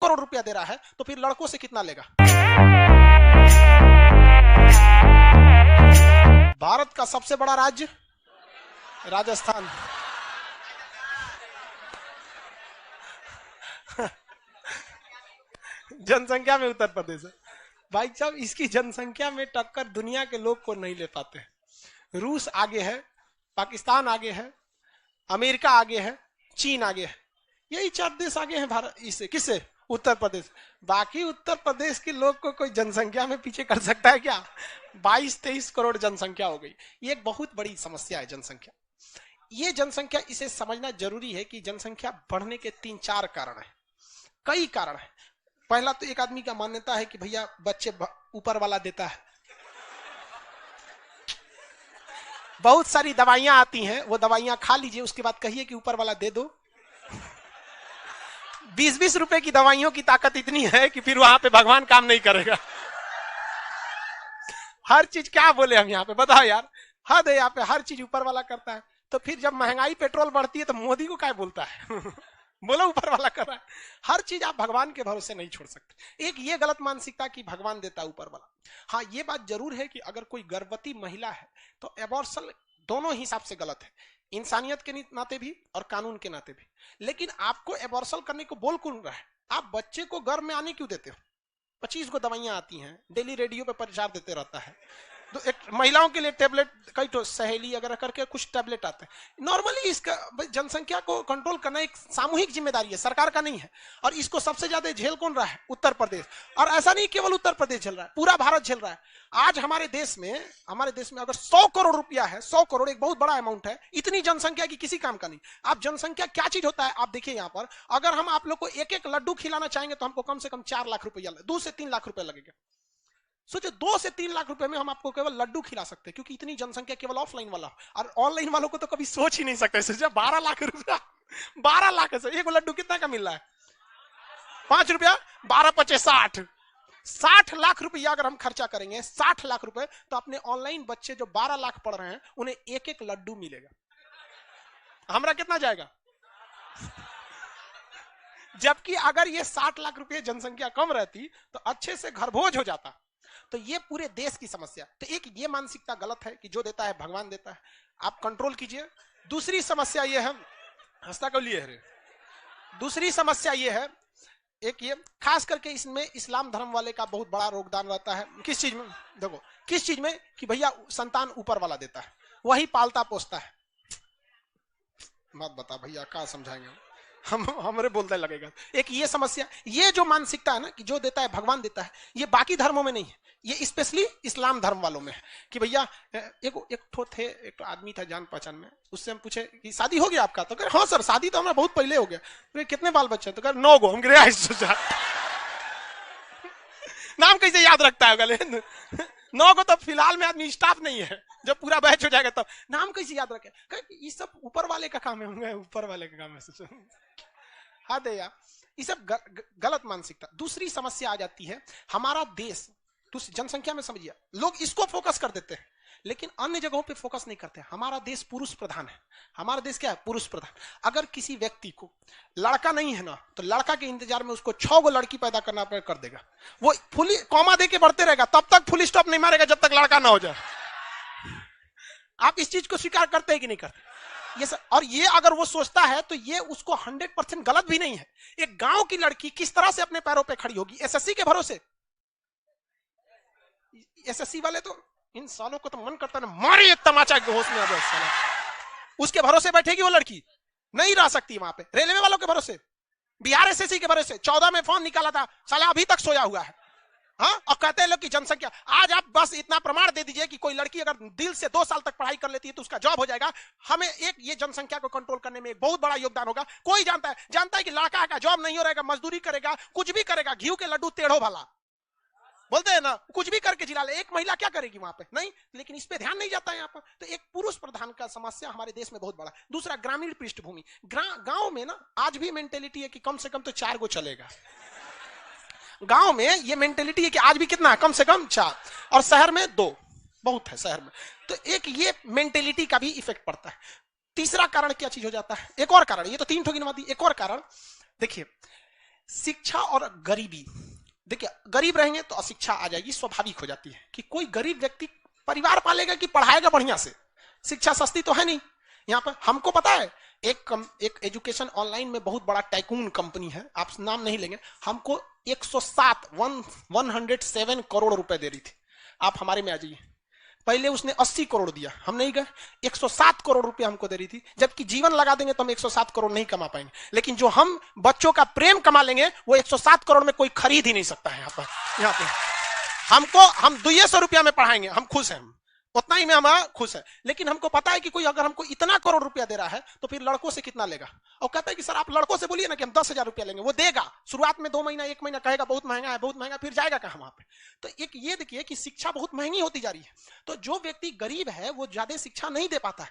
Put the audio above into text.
करोड़ रुपया दे रहा है तो फिर लड़कों से कितना लेगा? भारत का सबसे बड़ा राज्य राजस्थान, जनसंख्या में उत्तर प्रदेश है भाई साहब। इसकी जनसंख्या में टक्कर दुनिया के लोग को नहीं ले पाते। रूस आगे है, पाकिस्तान आगे है, अमेरिका आगे है, चीन आगे है, यही 4 देश आगे हैं भारत इससे। किससे? उत्तर प्रदेश। बाकी उत्तर प्रदेश के लोग को कोई जनसंख्या में पीछे कर सकता है क्या? 22-23 करोड़ जनसंख्या हो गई। ये एक बहुत बड़ी समस्या है जनसंख्या। ये जनसंख्या, इसे समझना जरूरी है कि जनसंख्या बढ़ने के 3-4 कारण है, कई कारण है। पहला तो एक आदमी का मान्यता है कि भैया बच्चे ऊपर वाला देता है। बहुत सारी दवाइयां आती हैं, वो दवाइयां खा लीजिए, उसके बाद कहिए कि ऊपर वाला दे दो। 20-20 रुपए की दवाइयों की ताकत इतनी है कि फिर वहां पे भगवान काम नहीं करेगा। हर चीज क्या बोले हम यहाँ पे, बताओ यार, हद है यहाँ पे, हर चीज ऊपर वाला करता है। तो फिर जब महंगाई पेट्रोल बढ़ती है तो मोदी को क्या बोलता है? बोलो ऊपर वाला कर रहा है। हर चीज आप भगवान के भरोसे नहीं छोड़ सकते। एक ये गलत मानसिकता कि भगवान देता है ऊपर वाला। हाँ, ये बात जरूर है कि अगर कोई गर्भवती महिला है तो एबॉर्शन दोनों हिसाब से गलत है, इंसानियत के नाते भी और कानून के नाते भी। लेकिन आपको एबॉर्शन करने को बोल कौन रहा है? आप बच्चे को गर्भ में आने क्यों देते हो? 25 को दवाइयां आती हैं, डेली रेडियो पे प्रचार देते रहता है। तो एक महिलाओं के लिए टेबलेट, कई तो सहेली अगर करके कुछ टेबलेट आते हैं। नॉर्मली इसका जनसंख्या को कंट्रोल करना एक सामूहिक जिम्मेदारी है, सरकार का नहीं है। और इसको सबसे ज्यादा झेल कौन रहा है? उत्तर प्रदेश। और ऐसा नहीं केवल उत्तर प्रदेश झेल रहा है, पूरा भारत झेल रहा है। आज हमारे देश में अगर 100 करोड़ रुपया है, 100 करोड़ एक बहुत बड़ा अमाउंट है, इतनी जनसंख्या की किसी काम का नहीं। आप जनसंख्या क्या चीज होता है आप देखिए यहाँ पर, अगर हम आप लोग को एक लड्डू खिलाना चाहेंगे तो हमको कम से कम 4 लाख रुपया, 2 से 3 लाख रुपया लगेगा। सोचो 2 से 3 लाख रुपए में हम आपको केवल लड्डू खिला सकते हैं, क्योंकि इतनी जनसंख्या केवल ऑफलाइन वाला। और ऑनलाइन वालों को तो कभी सोच ही नहीं सकते। सोचा 12 लाख रुपया, 12 लाख से एक लड्डू कितना का मिल रहा है? 5 रुपया, 12-5 60 लाख रुपया अगर हम खर्चा करेंगे, 60 लाख रुपए, तो अपने ऑनलाइन बच्चे जो 12 लाख पढ़ रहे हैं उन्हें एक लड्डू मिलेगा। हमारा कितना जाएगा? जबकि अगर ये 60 लाख रुपए जनसंख्या कम रहती तो अच्छे से घरभोज हो जाता। तो ये पूरे देश की समस्या। तो एक ये मानसिकता गलत है कि जो देता है भगवान देता है, आप कंट्रोल कीजिए। दूसरी समस्या ये है, हंसता क्यों लिए है? दूसरी समस्या ये है, एक ये खास करके इसमें इस्लाम धर्म वाले का बहुत बड़ा योगदान रहता है। किस चीज में? देखो किस चीज में कि भैया संतान ऊपर वाला देता है, वही पालता पोसता है। मत बता भैया, क्या समझाएंगे हम, हमारे बोलते लगेगा। एक ये समस्या, ये जो मानसिकता है ना कि जो देता है भगवान देता है, ये बाकी धर्मों में नहीं है, ये स्पेशली इस्लाम धर्म वालों में है। कि भैया एक आदमी था जान पहचान में, उससे हम पूछे कि शादी हो गया आपका? तो कह हाँ सर शादी तो हमारा बहुत पहले हो गया। तो कितने बाल बच्चे? तो कह 9 गो। हम नाम कैसे याद रखता है? 9 को तो फिलहाल में आदमी स्टाफ नहीं है, जब पूरा बैच हो जाएगा तब नाम कैसे याद रखे? ये सब ऊपर वाले का काम है, ऊपर वाले का काम है। हाँ दे यार, ये सब गलत मानसिकता। दूसरी समस्या आ जाती है, हमारा देश जनसंख्या में समझिए लोग इसको फोकस कर देते हैं, लेकिन अन्य जगहों पे फोकस नहीं करते। हमारा देश पुरुष प्रधान है। हमारा देश क्या है? पुरुष प्रधान। अगर किसी व्यक्ति को लड़का नहीं है ना, तो लड़का के इंतजार में उसको 6 गो लड़की पैदा करना कर देगा। वो फुल कॉमा दे के बढ़ते रहेगा, तब तक फुल स्टॉप नहीं मारेगा जब तक लड़का ना हो जाए। आप इस चीज को स्वीकार करते हैं कि नहीं करते? और ये अगर वो सोचता है तो ये उसको 100% गलत भी नहीं है। एक गांव की लड़की किस तरह से अपने पैरों पे खड़ी होगी? एसएससी के भरोसे। एसएससी वाले तो इन सालों को तो मन करता है मारे एक तमाचा के होश में आ जाए साला। उसके भरोसे बैठेगी वो लड़की? नहीं रह सकती वहां पे। रेलवे वालों के भरोसे, बिहार एसएससी के भरोसे 14 में फॉर्म निकाला था, साला अभी तक सोया हुआ है। हाँ, और कहते हैं लोग की जनसंख्या। आज आप बस इतना प्रमाण दे दीजिए कि कोई लड़की अगर दिल से 2 साल तक पढ़ाई कर लेती है तो उसका जॉब हो जाएगा। हमें एक ये जनसंख्या को कंट्रोल करने में एक बहुत बड़ा योगदान होगा। कोई जानता है कि लड़का का जॉब नहीं हो रहेगा, मजदूरी करेगा, कुछ भी करेगा, घी के लड्डू टेढ़ो भला बोलते हैं ना, कुछ भी करके जिला ले। एक महिला क्या करेगी वहां पे? नहीं, लेकिन इस पे ध्यान नहीं जाता है यहाँ पर। तो एक पुरुष प्रधान का समस्या हमारे देश में बहुत बड़ा। दूसरा, ग्रामीण पृष्ठभूमि। गांव में ना आज भी मेंटेलिटी है कि कम से कम तो 4 गो चलेगा। गांव में ये मेंटेलिटी है कि आज भी कितना है? कम से कम 4, और शहर में 2 बहुत है शहर में। तो एक ये मेंटेलिटी का भी इफेक्ट पड़ता है। तीसरा कारण क्या चीज हो जाता है? एक और कारण, ये तो 3 ठो गिनवा दी। एक और कारण देखिए, शिक्षा और गरीबी, देखिए गरीब रहेंगे तो अशिक्षा आ जाएगी, स्वाभाविक हो जाती है कि कोई गरीब व्यक्ति परिवार पालेगा कि पढ़ाएगा बढ़िया से। शिक्षा सस्ती तो है नहीं। यहाँ पर हमको पता है एक एजुकेशन ऑनलाइन में बहुत बड़ा टाइकून कंपनी है, आप नाम नहीं लेंगे, हमको 107 करोड़ रुपए दे रही थी, आप हमारे में आ जाइए। पहले उसने 80 करोड़ दिया, हम नहीं गए। 107 करोड़ रुपए हमको दे रही थी, जबकि जीवन लगा देंगे तो हम 107 करोड़ नहीं कमा पाएंगे, लेकिन जो हम बच्चों का प्रेम कमा लेंगे वो 107 करोड़ में कोई खरीद ही नहीं सकता है। यहाँ पे हमको हम 200 रुपया में पढ़ाएंगे, हम खुश हैं, उतना ही में हम खुश है। लेकिन हमको पता है कि कोई अगर हमको इतना करोड़ रुपया दे रहा है तो फिर लड़कों से कितना लेगा, और कहता है कि सर आप लड़कों से बोलिए ना कि हम 10,000 रुपया लेंगे, वो देगा शुरुआत में 2 महीना 1 महीना कहेगा बहुत महंगा है बहुत महंगा, फिर जाएगा कहां वहां पे। तो एक ये देखिए कि शिक्षा बहुत महंगी होती जा रही है। तो जो व्यक्ति गरीब है वो ज्यादा शिक्षा नहीं दे पाता है,